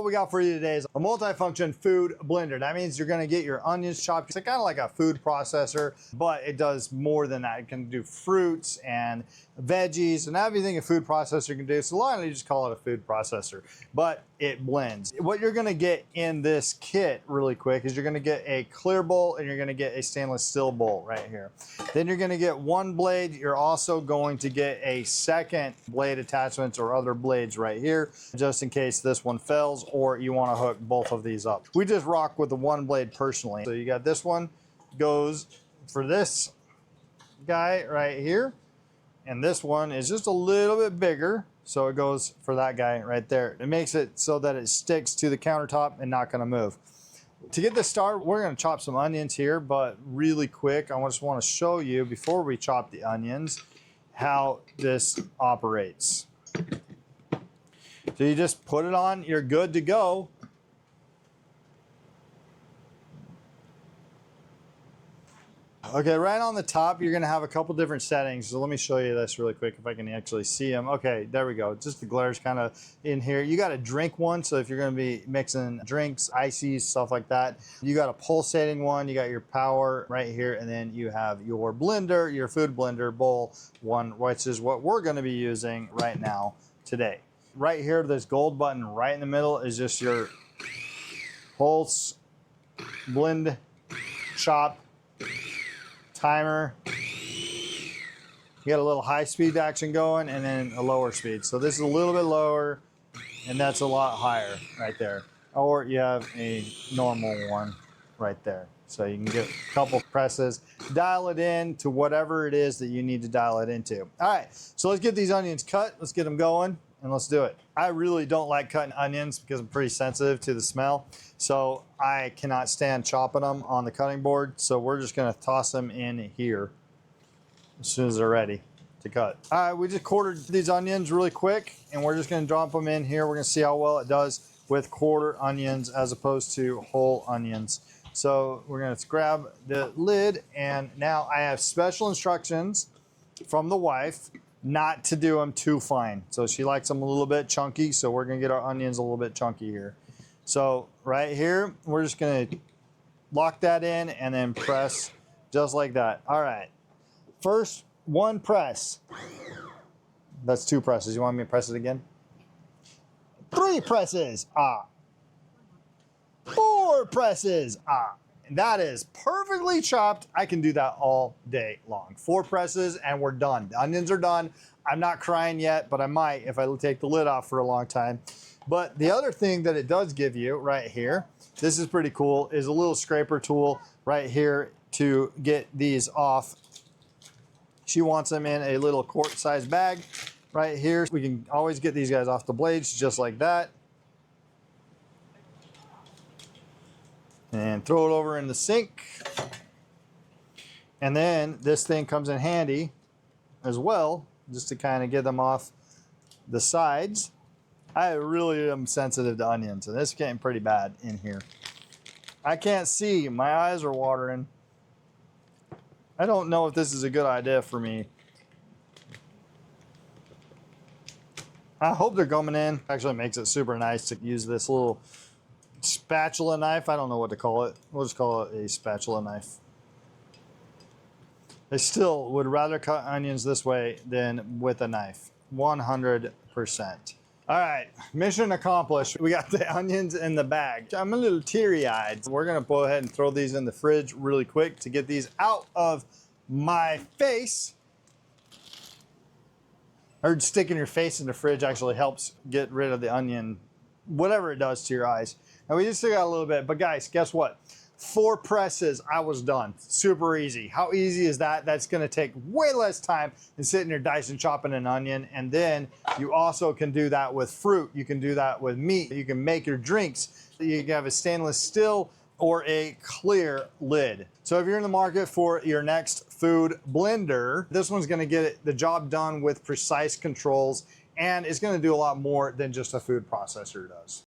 we got for you today is a multifunction food blender. That means you're gonna get your onions chopped. It's kind of like a food processor, but it does more than that. It can do fruits and veggies and everything a food processor can do. So why don't you just call it a food processor? But it blends. What you're gonna get in this kit really quick is you're gonna get a clear bowl and you're gonna get a stainless steel bowl right here. Then you're gonna get one blade. You're also going to get a second blade attachments or other blades right here, just in case this one fails or you wanna hook both of these up. We just rock with the one blade personally. So you got this one goes for this guy right here. And this one is just a little bit bigger. So it goes for that guy right there. It makes it so that it sticks to the countertop and not gonna move. To get this started, we're gonna chop some onions here, but really quick, I just wanna show you before we chop the onions, how this operates. So you just put it on, you're good to go. Okay, right on the top, you're gonna have a couple different settings. So let me show you this really quick if I can actually see them. Okay, there we go. Just the glare's kind of in here. You got a drink one, so if you're gonna be mixing drinks, ices, stuff like that. You got a pulsating one, you got your power right here, and then you have your blender, your food blender bowl one, which is what we're gonna be using right now today. Right here, this gold button right in the middle is just your pulse, blend, chop, timer. You got a little high speed action going and then a lower speed. So this is a little bit lower and that's a lot higher right there. Or you have a normal one right there. So you can get a couple presses, dial it in to whatever it is that you need to dial it into. All right, so let's get these onions cut. Let's get them going and let's do it. I really don't like cutting onions because I'm pretty sensitive to the smell. So I cannot stand chopping them on the cutting board. So we're just gonna toss them in here as soon as they're ready to cut. All right, we just quartered these onions really quick and we're just gonna drop them in here. We're gonna see how well it does with quarter onions as opposed to whole onions. So we're gonna grab the lid and now I have special instructions from the wife not to do them too fine. So she likes them a little bit chunky. So we're gonna get our onions a little bit chunky here. So right here, we're just gonna lock that in and then press just like that. All right, first one press. That's two presses. You want me to press it again? 3 presses, ah. 4 presses, ah. And that is perfectly chopped. I can do that all day long. 4 presses and we're done. The onions are done. I'm not crying yet, but I might if I take the lid off for a long time. But the other thing that it does give you right here, this is pretty cool, is a little scraper tool right here to get these off. She wants them in a little quart-sized bag right here. We can always get these guys off the blades just like that. And throw it over in the sink. And then this thing comes in handy as well, just to kind of get them off the sides. I really am sensitive to onions, and this is getting pretty bad in here. I can't see, my eyes are watering. I don't know if this is a good idea for me. I hope they're coming in. Actually, it makes it super nice to use this little spatula knife. I don't know what to call it. We'll just call it a spatula knife. I still would rather cut onions this way than with a knife. 100%. All right, mission accomplished. We got the onions in the bag. I'm a little teary-eyed. We're gonna go ahead and throw these in the fridge really quick to get these out of my face. I heard sticking your face in the fridge actually helps get rid of the onion, whatever it does to your eyes. Now we just still got a little bit, but guys, guess what? 4 presses, I was done. Super easy. How easy is that? That's gonna take way less time than sitting there dicing, chopping an onion. And then you also can do that with fruit. You can do that with meat. You can make your drinks. You can have a stainless steel or a clear lid. So if you're in the market for your next food blender, this one's gonna get the job done with precise controls and it's gonna do a lot more than just a food processor does.